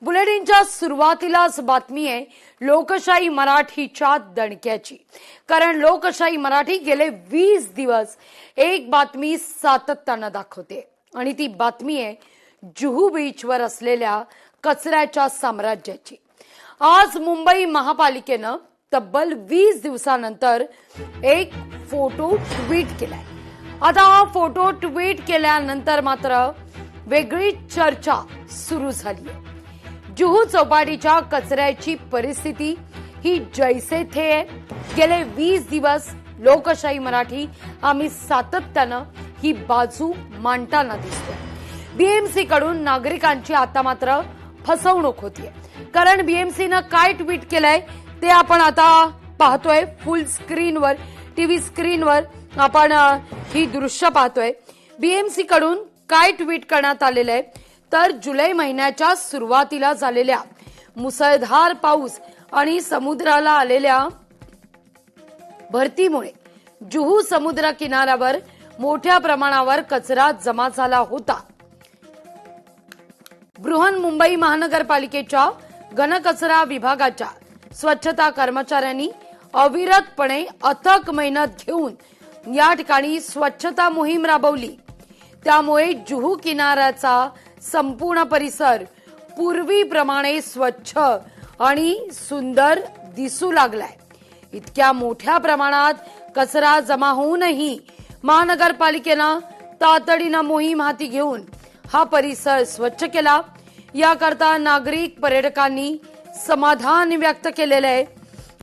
बुलेटिनच्या सुरुवातीलाच बातमी आहे लोकशाही मराठीच्या दणक्याची। कारण लोकशाही मराठी गेले 20 दिवस एक बातमी सातत्याने दाखवते आणि ती बातमी आहे जुहू बीचवर असलेल्या कचऱ्याच्या साम्राज्याची। आज मुंबई महापालिकेने तब्बल 20 दिवसानंतर एक फोटो ट्विट केलाय। आता हा फोटो ट्विट केल्यानंतर मात्र वेगळी चर्चा सुरू झाली आहे। जुहू चौपाटीच्या कचऱ्याची परिस्थिती ही जैसे थे आहे। गेले 20 दिवस लोकशाही मराठी आम्ही सातत्याने ही बाजू मांडताना दिसतोय। बीएमसी कडून नागरिकांची आता मात्र फसवणूक होतीये। कारण बीएमसी ने काय ट्विट केलंय ते आपण आता पाहतोय फुल स्क्रीनवर, टीव्ही स्क्रीनवर आपण ही दृश्य पाहतोय। बीएमसी कडून काय ट्विट करण्यात आलेलं आहे तर जुलै महिन्याच्या सुरुवातीला झालेल्या मुसळधार पाऊस आणि समुद्राला आलेल्या भरतीमुळे जुहू समुद्र किनाऱ्यावर मोठ्या प्रमाणावर कचरा जमा झाला होता। बृहन्मुंबई महानगरपालिकेच्या घनकचरा विभागाच्या स्वच्छता कर्मचाऱ्यांनी अविरतपणे अथक मेहनत घेऊन या ठिकाणी स्वच्छता मोहीम राबवली। त्यामुळे जुहू किनाऱ्याचा संपूर्ण परिसर पूर्वीप्रमाणे स्वच्छ आणि सुंदर दिसू लागलाय। इतक्या मोठ्या प्रमाणात कचरा जमा होऊनही महानगरपालिकेनं तातडीनं मोहीम हाती घेऊन हा परिसर स्वच्छ केला। याकरता नागरिक पर्यटकांनी समाधान व्यक्त केलेलं आहे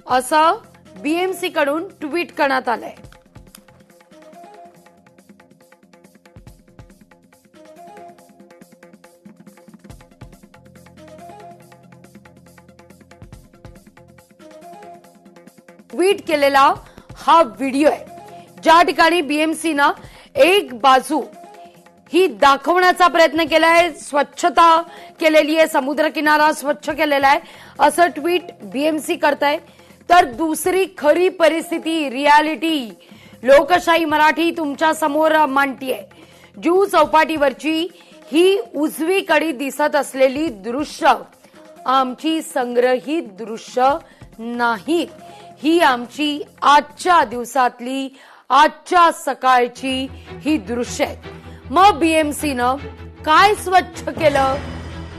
असं बीएमसी कडून ट्विट करण्यात आलंय। ट्वीट केलेला हा व्हिडिओ आहे ज्या ठिकाणी बीएमसी ने एक बाजू ही दाखवण्याचा प्रयत्न केलाय, स्वच्छता केलेली आहे, समुद्र किनारा स्वच्छ केलेला आहे असं ट्वीट बीएमसी करताय। तर दुसरी खरी परिस्थिती रियालिटी लोकशाही मराठी तुमच्या समोर मांडतीये। जुहू चौपाटीवरची ही उजवीकडे दिसत असलेली दृश्य आमची संग्रहित दृश्य नाहीत, ही आमची आजच्या दिवसातली आजच्या सकाळची ही दृश्य आहेत। मग बीएमसी ने काय स्वच्छ केलं?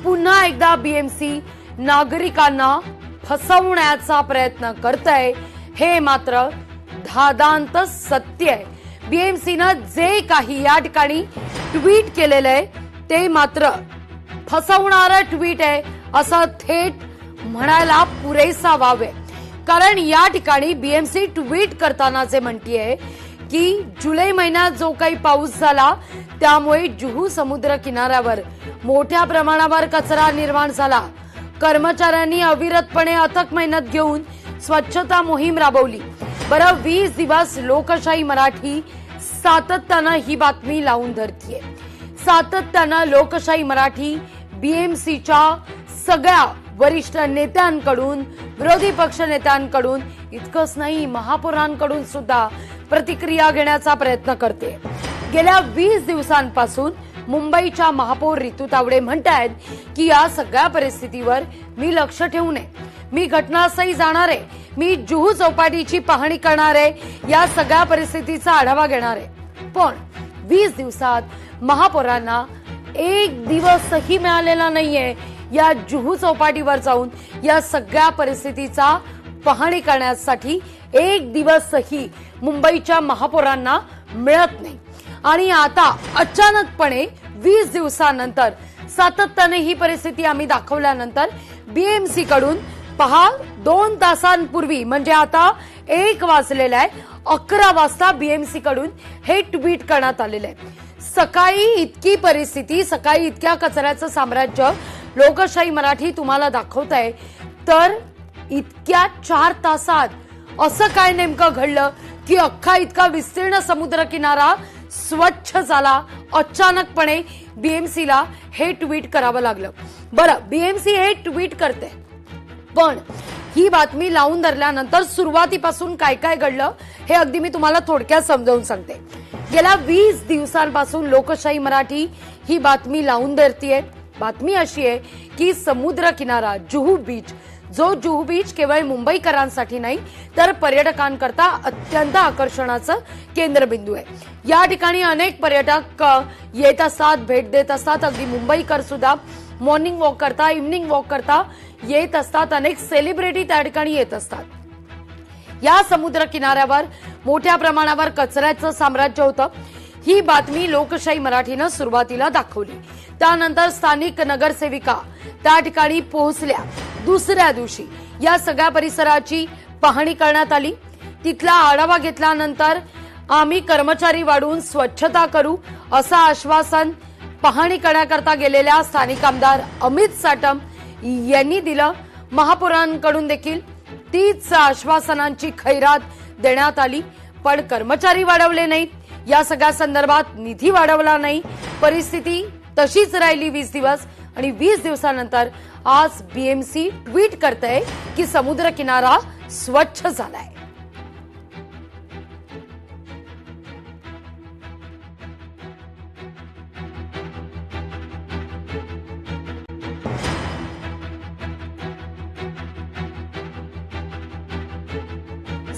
पुन्हा एकदा बीएमसी नागरिकांना फसवण्याचा प्रयत्न करतंय हे मात्र धादांत सत्य आहे। बीएमसी ने जे काही या ठिकाणी ट्विट केलेलं आहे ते मात्र फसवणारं ट्विट आहे असं थेट म्हणायला पुरेसा वाव आहे। कारण या ठिकाणी बीएमसी ट्विट करताना जे म्हणतीये की जुलै महिन्यात जो काही पाऊस झाला त्यामुळे जुहू समुद्र किनाऱ्यावर मोठ्या प्रमाणावर कचरा निर्माण झाला। कर्मचाऱ्यांनी अविरतपणे अथक मेहनत घेऊन स्वच्छता मोहीम राबवली। बरं 20 दिवस लोकशाही मराठी सातत्यानं ही बातमी लावून धरतीये। सातत्यानं लोकशाही मराठी बीएमसीच्या सगळ्या वरिष्ठ नेत्यांकडून, विरोधी पक्ष नेत्यांकडून, इतकंच नाही महापौरांकडून सुद्धा प्रतिक्रिया घेण्याचा प्रयत्न करते। गेल्या 20 दिवसांपासून मुंबईच्या महापौर रितू तावडे म्हणतायत की या सगळ्या परिस्थितीवर मी लक्ष ठेवून आहे, मी घटनास्थळी जाणार आहे, मी जुहू चौपाटीची पाहणी करणार आहे, या सगळ्या परिस्थितीचा आढावा घेणार आहे। पण 20 दिवसात महापौरांना एक दिवसही मिळालेला नाहीये या जुहू चौपाटीवर जाऊन या सगळ्या परिस्थितीचा पाहणी करण्यासाठी एक दिवसही मुंबईच्या महापौरांना मिळत नाही। आणि आता अचानकपणे 20 दिवसानंतर सातत्याने ही परिस्थिती आम्ही दाखवल्यानंतर बीएमसी कडून पहा 2 तासांपूर्वी म्हणजे आता 1 वाजलेला आहे, 11 वाजता बीएमसी कडून हे ट्विट करण्यात आलेलं आहे। सकाळी इतकी परिस्थिती, सकाळी इतक्या कचऱ्याचं साम्राज्य लोकशाही मराठी तुम्हाला दाखवताय तर इतक्या 4 तासात असं काय नेमकं घडलं की अख्खा इतका विस्तीर्ण समुद्र किनारा स्वच्छ झाला? अचानकपणे बीएमसीला हे ट्विट करावं लागलं। बरं, बीएमसी हे ट्विट करते पण ही बातमी लावून धरल्यानंतर सुरुवातीपासून काय काय घडलं हे अगदी मी तुम्हाला थोडक्यात समजावून सांगते। गेल्या 20 दिवसांपासून लोकशाही मराठी ही बातमी लावून धरतीये बातमी अशी आहे की समुद्र किनारा जुहू बीच, जो जुहू बीच केवळ मुंबईकरांसाठी नाही तर पर्यटकांकरता अत्यंत आकर्षणाचं केंद्रबिंदू आहे। या ठिकाणी अनेक पर्यटक येत असतात, भेट देत असतात। अगदी मुंबईकर सुद्धा मॉर्निंग वॉक करता, इव्हनिंग वॉक करता येत असतात। अनेक सेलिब्रिटी त्या ठिकाणी येत असतात। या समुद्र किनाऱ्यावर मोठ्या प्रमाणावर कचऱ्याचं साम्राज्य होतं। ही बातमी लोकशाही मराठीनं सुरुवातीला दाखवली। त्यानंतर स्थानिक नगरसेविका त्या ठिकाणी पोहोचल्या। दुसऱ्या दिवशी या सगळ्या परिसराची पाहणी करण्यात आली। तिथला आढावा घेतल्यानंतर आम्ही कर्मचारी वाढवून स्वच्छता करू असं आश्वासन पाहणी करण्याकरता गेलेल्या स्थानिक आमदार अमित साटम यांनी दिलं। महापौरांकडून देखील तीच आश्वासनांची खैरात देण्यात आली, पण कर्मचारी वाढवले नाहीत। या सगळ्या संदर्भात निधी वाढवला नाही। परिस्थिती तशीच राहिली 20 दिवस आणि 20 दिवसानंतर आज बीएमसी ट्विट करतंय की समुद्र किनारा स्वच्छ झालाय।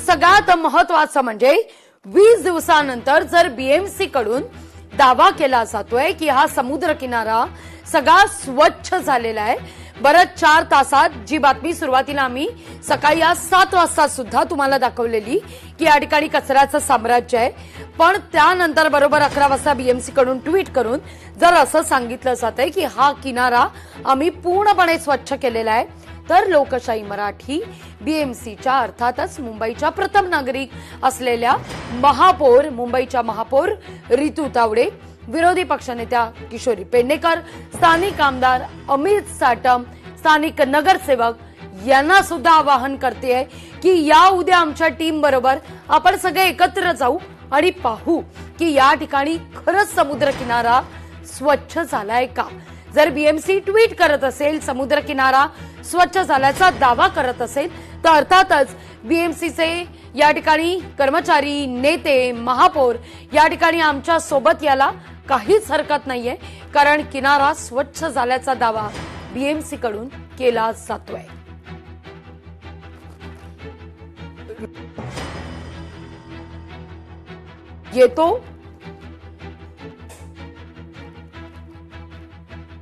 सगळ्यात महत्वाचं म्हणजे 20 दिवसानंतर जर बीएमसी कडून दावा केला जातोय की हा समुद्र किनारा सगळा स्वच्छ झालेला आहे। बरं 4 तासात जी बातमी सुरुवातीला आम्ही सकाळी आज 7 वाजता सुद्धा तुम्हाला दाखवलेली की या ठिकाणी कचऱ्याचं साम्राज्य आहे, पण त्यानंतर बरोबर 11 वाजता बीएमसी कडून ट्विट करून जर असं सांगितलं जातंय की हा किनारा आम्ही पूर्णपणे स्वच्छ केलेला आहे, तर लोकशाही मराठी बीएमसीच्या अर्थातच मुंबईच्या प्रथम नागरिक असलेल्या महापौर, मुंबईच्या महापौर रितू तावडे, विरोधी पक्षनेत्या किशोरी पेडणेकर, स्थानिक आमदार अमित साटम, स्थानिक नगरसेवक यांना सुद्धा आवाहन करते की या उद्या आमच्या टीम बरोबर आपण सगळे एकत्र जाऊ आणि पाहू की या ठिकाणी खरंच समुद्र किनारा स्वच्छ झालाय का। जर बीएमसी ट्विट करत असेल, समुद्र किनारा स्वच्छ झाल्याचा दावा करत असेल, तर अर्थातच बीएमसीचे या ठिकाणी कर्मचारी, नेते, महापौर या ठिकाणी आमच्या सोबत याला काहीच हरकत नाहीये, कारण किनारा स्वच्छ झाल्याचा दावा बीएमसी कडून केला जातोय। येतो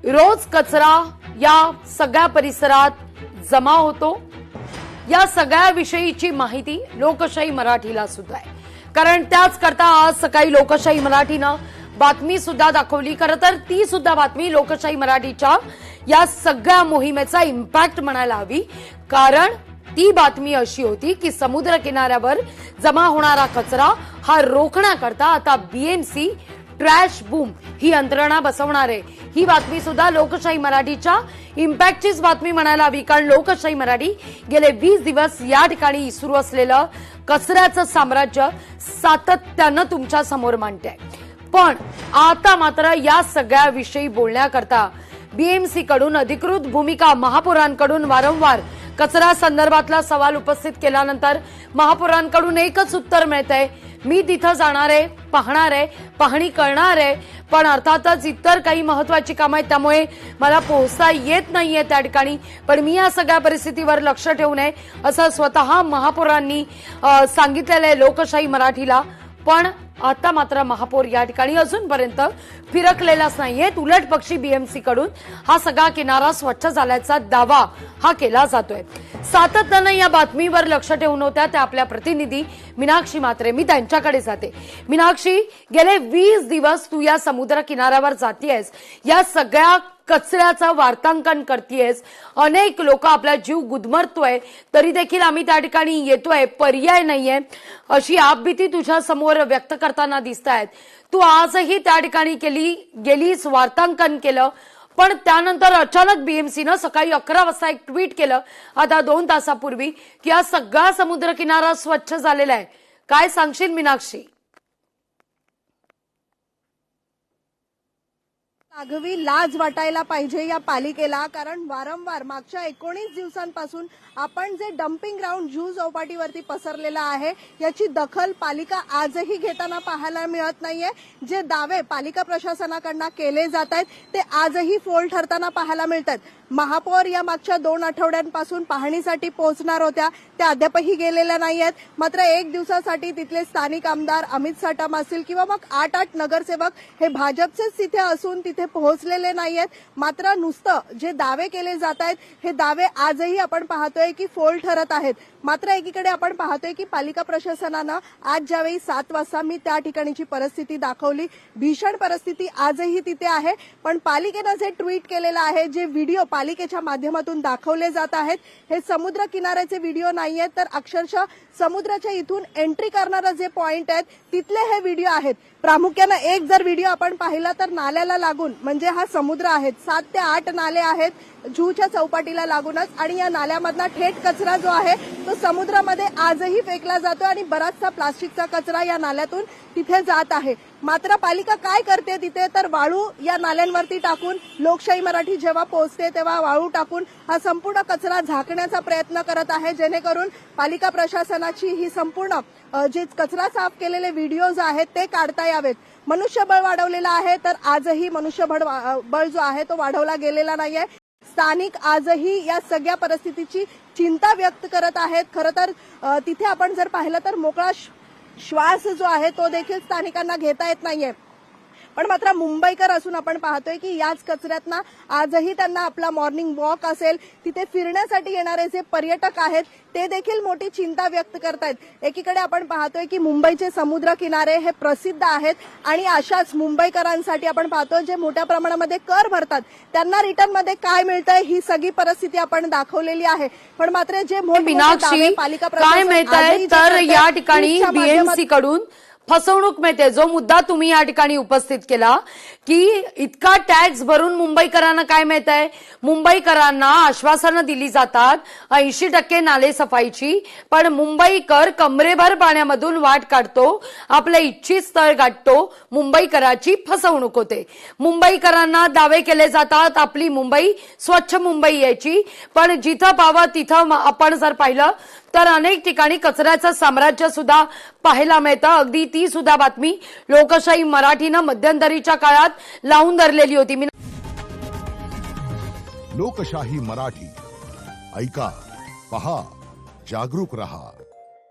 रोज कचरा या सगळ्या परिसरात जमा होतो। या सगळ्या विषयीची माहिती लोकशाही मराठीला सुद्धा आहे, कारण त्याच करता आज सकाळी लोकशाही मराठीनं बातमी सुद्धा दाखवली। खरं तर ती सुद्धा बातमी लोकशाही मराठीच्या या सगळ्या मोहिमेचा इम्पॅक्ट म्हणायला हवी, कारण ती बातमी अशी होती की समुद्र किनाऱ्यावर जमा होणारा कचरा हा रोखण्याकरता आता बीएमसी ट्रॅश बूम ही यंत्रणा बसवणार आहे। ही बातमी सुद्धा लोकशाही मराठीच्या इम्पॅक्टचीच बातमी म्हणायला हवी, कारण लोकशाही मराठी गेले 20 दिवस या ठिकाणी सुरू असलेलं कचऱ्याचं साम्राज्य सातत्यानं तुमच्या समोर मांडते। पण आता मात्र या सगळ्या विषयी बोलण्याकरता बीएमसी कडून अधिकृत भूमिका, महापौरांकडून वारंवार कचरा संदर्भातला सवाल उपस्थित केल्यानंतर महापौरांकडून एकच उत्तर मिळतंय, मी तिथं जाणार आहे, पाहणार आहे, पाहणी करणार आहे, पण अर्थातच इतर काही महत्वाची कामं आहेत त्यामुळे मला पोहोचता येत नाहीये त्या ठिकाणी, पण मी या सगळ्या परिस्थितीवर लक्ष ठेवू नये असं स्वतः महापौरांनी सांगितलेलं आहे लोकशाही मराठीला। पण आता मात्र महापौर या ठिकाणी अजूनपर्यंत फिरकलेलाच नाहीये। उलट पक्षी बीएमसी कडून हा सगळा किनारा स्वच्छ झाल्याचा दावा हा केला जातोय। सातत्यानं या बातमीवर लक्ष ठेवून होत्या त्या आपल्या प्रतिनिधी मीनाक्षी म्हात्रे, मी त्यांच्याकडे जाते। मीनाक्षी, गेले 20 दिवस तू या समुद्र किनाऱ्यावर जातीयस, या सगळ्या कचऱ्याचं वार्तांकन करतेयस, अनेक लोक आपला जीव गुदमरतोय तरी देखील आम्ही त्या ठिकाणी येतोय, पर्याय नाहीये अशी आपबीती तुझ्या समोर व्यक्त करताना दिसतायत। तू आजही त्या ठिकाणी गेलीस, वार्तांकन केलं, पण त्यानंतर अचानक बीएमसीनं सकाळी 11 वाजता एक ट्विट केलं आता 2 तासापूर्वी की हा सगळा समुद्र किनारा स्वच्छ झालेला आहे। काय सांगशील मीनाक्षी? आगवी लाज वाटायला पाहिजे या पालिकेला, कारण वारंवार मागच्या 19 दिवसांपासून आपण जे डम्पिंग ग्राउंड जुहू चौपाटीवरती पसरलेला आहे याची दखल पालिका आजही घेताना पाहायला मिळत नाहीये। जे दावे पालिका प्रशासनाकडून केले जात आहेत ते आजही फोल ठरताना पाहायला मिळतात। महापौर या मागच्या 2 आठवड्यांपासून पाहणीसाठी पोहोचणार होत्या, त्या अद्यापही गेलेल्या नाहीयेत। मात्र एक दिवसासाठी तिथले स्थानिक आमदार अमित साटम असतील किंवा मग 8 नगरसेवक हे भाजपचेच तिथे असून तिथे पोहोचलेले नाहीयेत। मात्र नुसतं जे दावे केले जात आहेत हे दावे आजही आपण पाहतोय की फोल ठरत आहेत। मात्र एकीकडे आपण पाहतोय की पालिका प्रशासनानं आज ज्यावेळी 7 वाजता मी त्या ठिकाणीची परिस्थिती दाखवली, भीषण परिस्थिती आजही तिथे आहे। पण पालिकेनं जे ट्विट केलेलं आहे, जे व्हिडिओ पालिकेच्या माध्यमातून दाखवले जात आहेत हे समुद्र किनाऱ्याचे व्हिडिओ नाहीयेत, तर अक्षरशः समुद्राच्या इथून एंट्री करणारे जे पॉइंट आहेत तिथले हे व्हिडिओ आहेत। प्रामुख्याने एक जर व्हिडिओ आपण पाहिला तर नाल्याला लागून म्हणजे हा समुद्र आहे, 7 ते 8 नाले आहेत जुहूच्या चौपाटीला लागूनच, आणि या नाल्यामधला थेट कचरा जो आहे तो समुद्रामध्ये आजही फेकला जातो आणि बराचसा प्लास्टिकचा कचरा या नाल्यातून तिथे जात आहे। मात्र पालिका काय करते तिथे तर वाळू या नाल्यांवरती टाकून, लोकशाही मराठी जेव्हा पोहोचते तेव्हा वाळू टाकून हा संपूर्ण कचरा झाकण्याचा प्रयत्न करत आहे, जेणेकरून पालिका प्रशासनाची ही संपूर्ण जे कचरा साफ केलेले व्हिडिओज आहेत ते काढता यावेत। मनुष्यबळ वाढवलेलं आहे तर आजही मनुष्यबळ जो आहे तो वाढवला गेलेला नाहीये। स्थानिक आजही या सगळ्या परिस्थितीची चिंता व्यक्त करत आहेत। खरं तर तिथे आपण जर पाहिलं तर मोकळा श्वास जो आहे तो देखील स्थानिकांना घेता येत नाहीये। पण मात्र मुंबईकर असून आपण पाहतोय की याच कचऱ्यातना आजही त्यांना आपला मॉर्निंग वॉक असेल, तिथे फिरण्यासाठी येणारे जे पर्यटक आहेत ते देखील मोठी चिंता व्यक्त करतायत। एकीकडे आपण पाहतोय की मुंबईचे समुद्र किनारे हे प्रसिद्ध आहेत आणि अशाच मुंबईकरांसाठी आपण पाहतोय जे मोठ्या प्रमाणामध्ये कर भरतात त्यांना रिटर्न मध्ये काय मिळतंय ही सगळी परिस्थिती आपण दाखवलेली आहे। पण मात्र जे मीनाक्षी काय मिळतंय तर या ठिकाणी बीएमसी कडून फसवणूक मिळते। जो मुद्दा तुम्ही या ठिकाणी उपस्थित केला की इतका टॅक्स भरून मुंबईकरांना काय मिळतंय, मुंबईकरांना आश्वासनं दिली जातात 80% नाले सफाईची, पण मुंबईकर कमरेभर पाण्यामधून वाट काढतो, आपलं इच्छित स्थळ गाठतो, मुंबईकराची फसवणूक होते। मुंबईकरांना दावे केले जातात आपली मुंबई स्वच्छ मुंबई यायची, पण जिथं पावं तिथं आपण जर पाहिलं तर अनेक ठिकाणी कचऱ्याचं साम्राज्य सुद्धा पाहायला मिळतं। अगदी ती सुद्धा बातमी लोकशाही मराठीनं मध्यंतरीच्या काळात लावून धरलेली होती। लोकशाही मराठी ऐका, पहा, जागरूक रहा।